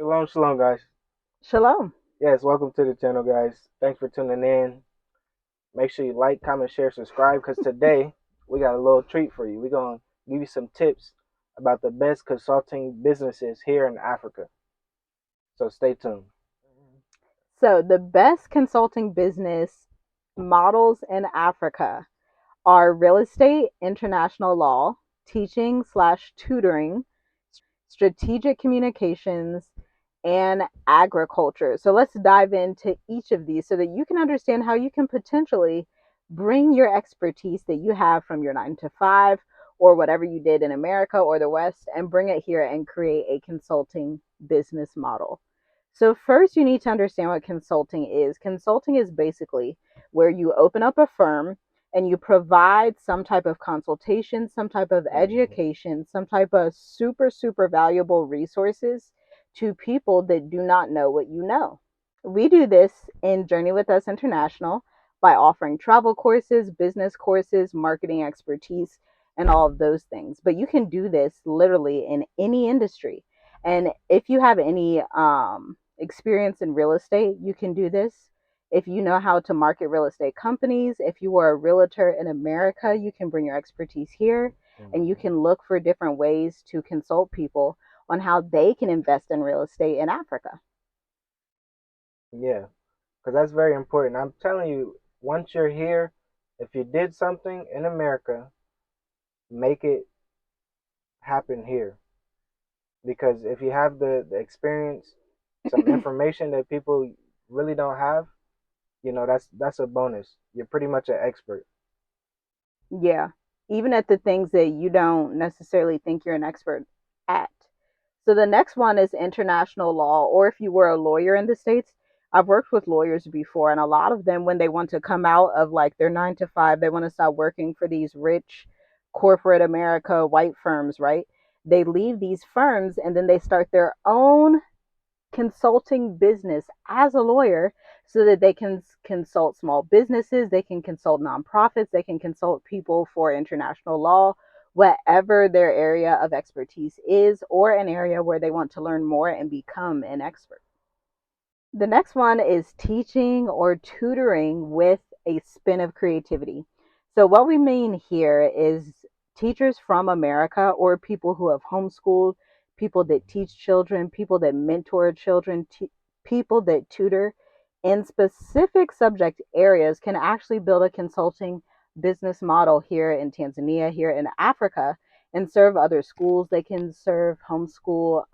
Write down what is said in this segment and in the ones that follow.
Shalom, shalom, guys. Shalom. Yes, welcome to the channel, guys. Thanks for tuning in. Make sure you like, comment, share, subscribe, because today we got a little treat for you. We're going to give you some tips about the best consulting businesses here in Africa. So stay tuned. So, the best consulting business models in Africa are real estate, international law, teaching slash tutoring, strategic communications, and agriculture. So, let's dive into each of these so that you can understand how you can potentially bring your expertise that you have from your 9 to 5 or whatever you did in America or the West and bring it here and create a consulting business model. So, first, you need to understand what consulting is. Consulting is basically where you open up a firm and you provide some type of consultation, some type of education, some type of super, super valuable resources to people that do not know what you know. We do this in Journey with Us International by offering travel courses, business courses, marketing expertise, and all of those things. But you can do this literally in any industry. And if you have any experience in real estate, you can do this. If you know how to market real estate companies, if you are a realtor in America, you can bring your expertise here and you can look for different ways to consult people on how they can invest in real estate in Africa. Yeah, because that's very important. I'm telling you, once you're here, if you did something in America, make it happen here. Because if you have the experience, some information that people really don't have, that's a bonus. You're pretty much an expert. Yeah, even at the things that you don't necessarily think you're an expert at. So the next one is international law, or if you were a lawyer in the States, I've worked with lawyers before, and a lot of them, when they want to come out of like their 9 to 5, they want to start working for these rich corporate America white firms, right? They leave these firms and then they start their own consulting business as a lawyer so that they can consult small businesses, they can consult nonprofits, they can consult people for international law, whatever their area of expertise is, or an area where they want to learn more and become an expert. The next one is teaching or tutoring with a spin of creativity. So, what we mean here is teachers from America or people who have homeschooled, people that teach children, people that mentor children, people that tutor in specific subject areas can actually build a consulting business model here in Tanzania, here in Africa, and serve other schools. They can serve homeschool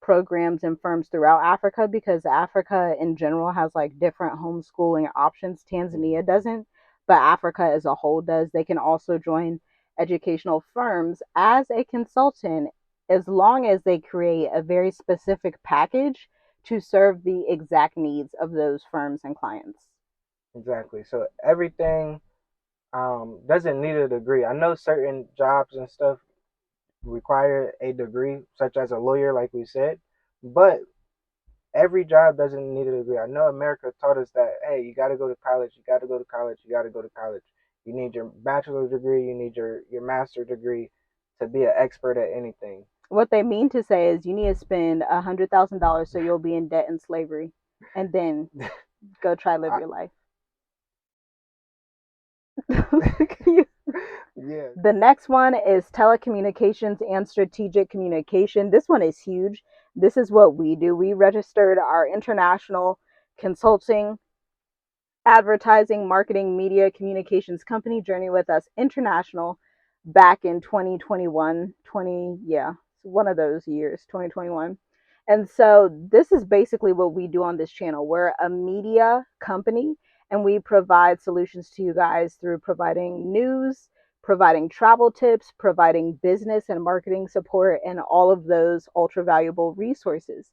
programs and firms throughout Africa because Africa in general has like different homeschooling options. Tanzania doesn't, but Africa as a whole does. They can also join educational firms as a consultant as long as they create a very specific package to serve the exact needs of those firms and clients. Exactly. So everything doesn't need a degree. I know certain jobs and stuff require a degree, such as a lawyer, like we said, but every job doesn't need a degree. I know America taught us that, hey, you got to go to college, you got to go to college, you got to go to college. You need your bachelor's degree, you need your master's degree to be an expert at anything. What they mean to say is you need to spend $100,000 so you'll be in debt and slavery, and then go try live I, your life. yeah, The next one is telecommunications and strategic communication. This one is huge. This is what we do. We registered our international consulting, advertising, marketing, media, communications company, Journey with Us International, back in 2021. Yeah, one of those years, 2021. And so this is basically what we do on this channel. We're a media company and we provide solutions to you guys through providing news, providing travel tips, providing business and marketing support, and all of those ultra valuable resources.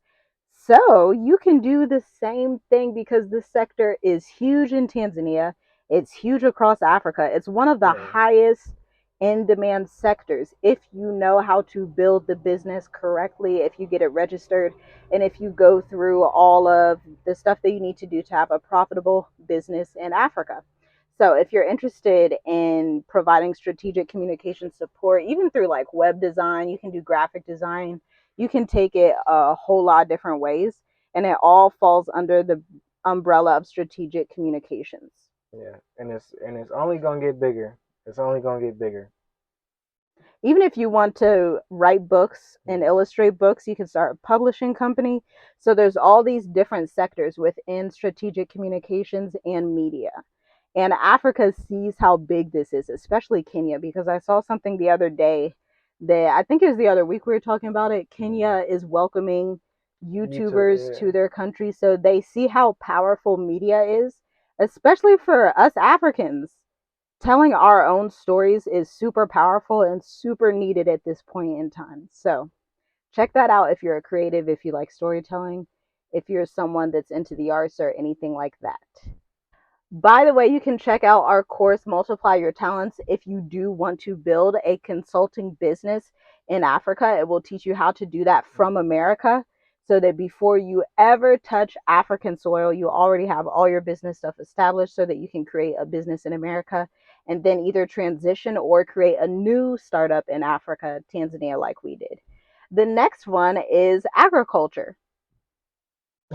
So you can do the same thing because this sector is huge in Tanzania. It's huge across Africa. It's one of the yeah, highest in demand sectors if you know how to build the business correctly, if you get it registered, and if you go through all of the stuff that you need to do to have a profitable business in Africa. So if you're interested in providing strategic communication support, even through like web design, you can do graphic design, You can take it a whole lot of different ways, and it all falls under the umbrella of strategic communications. Yeah, and it's only gonna get bigger. It's only gonna get bigger. Even if you want to write books and illustrate books, you can start a publishing company. So there's all these different sectors within strategic communications and media. And Africa sees how big this is, especially Kenya, because I saw something the other day that I think it was the other week we were talking about it. Kenya is welcoming YouTube, YouTubers yeah. to their country. So they see how powerful media is, especially for us Africans. Telling our own stories is super powerful and super needed at this point in time. So check that out if you're a creative, if you like storytelling, if you're someone that's into the arts or anything like that. By the way, you can check out our course, Multiply Your Talents, if you do want to build a consulting business in Africa. It will teach you how to do that from America so that before you ever touch African soil, you already have all your business stuff established so that you can create a business in America and then either transition or create a new startup in Africa, Tanzania, like we did. The next one is agriculture.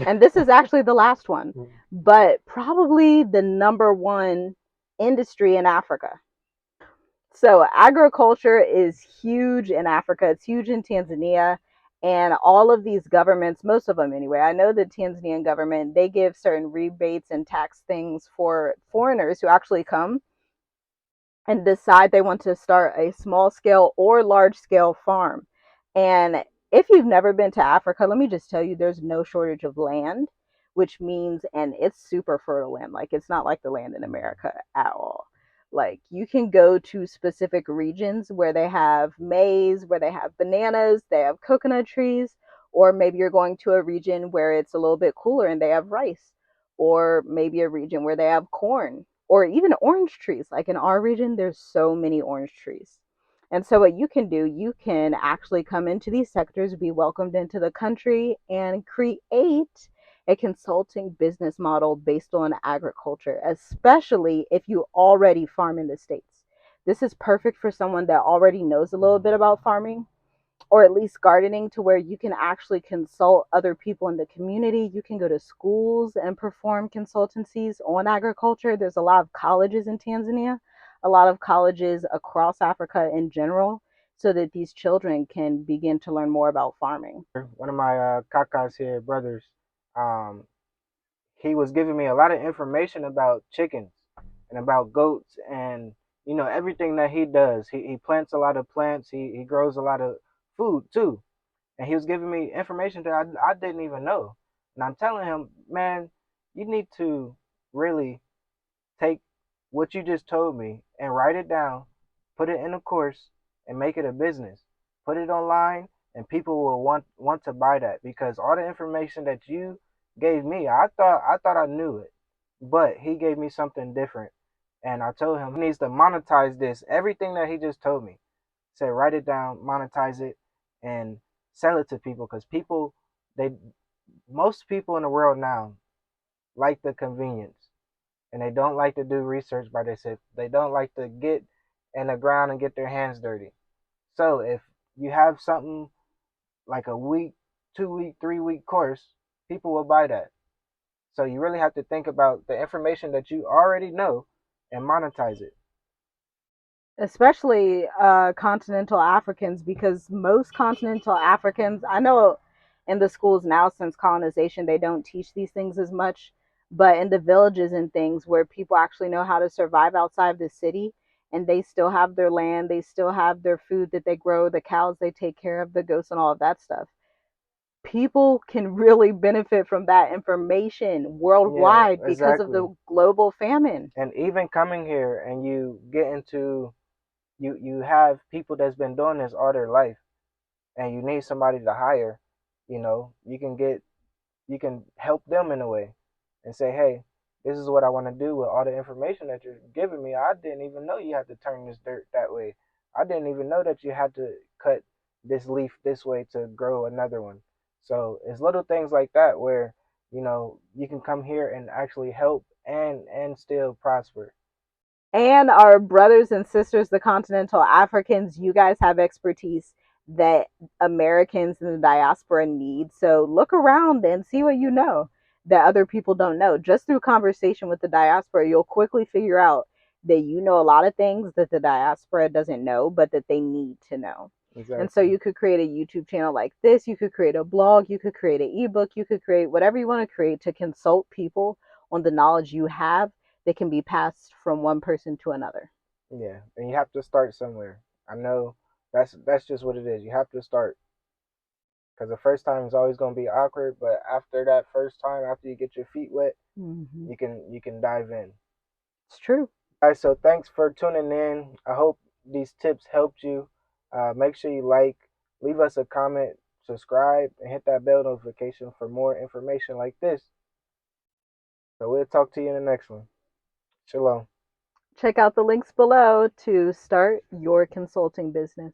And this is actually the last one, but probably the number one industry in Africa. So agriculture is huge in Africa. It's huge in Tanzania. And all of these governments, most of them anyway, I know the Tanzanian government, they give certain rebates and tax things for foreigners who actually come and decide they want to start a small scale or large scale farm. And if you've never been to Africa, let me just tell you there's no shortage of land, which means, and it's super fertile land. Like it's not like the land in America at all. Like you can go to specific regions where they have maize, where they have bananas, they have coconut trees, or maybe you're going to a region where it's a little bit cooler and they have rice, or maybe a region where they have corn or even orange trees. Like in our region, there's so many orange trees. And so, what you can do, you can actually come into these sectors, be welcomed into the country, and create a consulting business model based on agriculture, especially if you already farm in the States. This is perfect for someone that already knows a little bit about farming or at least gardening to where you can actually consult other people in the community. You can go to schools and perform consultancies on agriculture. There's a lot of colleges in Tanzania, a lot of colleges across Africa in general, so that these children can begin to learn more about farming. One of my kakas here, brothers, um, he was giving me a lot of information about chickens and about goats and everything that he does. He plants a lot of plants. He grows a lot of food too, and he was giving me information that I didn't even know. And I'm telling him, man, you need to really take what you just told me and write it down, put it in a course, and make it a business. Put it online, and people will want to buy that because all the information that you gave me, I thought I knew it, but he gave me something different, and I told him he needs to monetize this. Everything that he just told me, said write it down, monetize it, and sell it to people because they most people in the world now like the convenience and they don't like to do research by themselves. They don't like to get in the ground and get their hands dirty. So if you have something like a week, 2 week, 3 week course, people will buy that. So you really have to think about the information that you already know and monetize it. Especially continental Africans, because most continental Africans, I know in the schools now since colonization, they don't teach these things as much, but in the villages and things where people actually know how to survive outside of the city and they still have their land, they still have their food that they grow, the cows they take care of, the goats, and all of that stuff. People can really benefit from that information Yeah, worldwide because of exactly. the global famine. And even coming here and you get into you have people that's been doing this all their life and you need somebody to hire, you can help them in a way and say, hey, this is what I want to do with all the information that you're giving me. I didn't even know you had to turn this dirt that way. I didn't even know that you had to cut this leaf this way to grow another one. So it's little things like that where, you can come here and actually help and still prosper. And our brothers and sisters, the continental Africans, you guys have expertise that Americans in the diaspora need. So look around and see what you know that other people don't know. Just through conversation with the diaspora, you'll quickly figure out that you know a lot of things that the diaspora doesn't know, but that they need to know. And so Exactly. you could create a YouTube channel like this, you could create a blog, you could create an ebook, you could create whatever you want to create to consult people on the knowledge you have that can be passed from one person to another. Yeah, and you have to start somewhere. I know that's just what it is. You have to start because the first time is always going to be awkward, but after that first time, after you get your feet wet, Mm-hmm. you can dive in. It's true. All right, so thanks for tuning in. I hope these tips helped you. Make sure you like, leave us a comment, subscribe, and hit that bell notification for more information like this. So we'll talk to you in the next one. Shalom. Check out the links below to start your consulting business.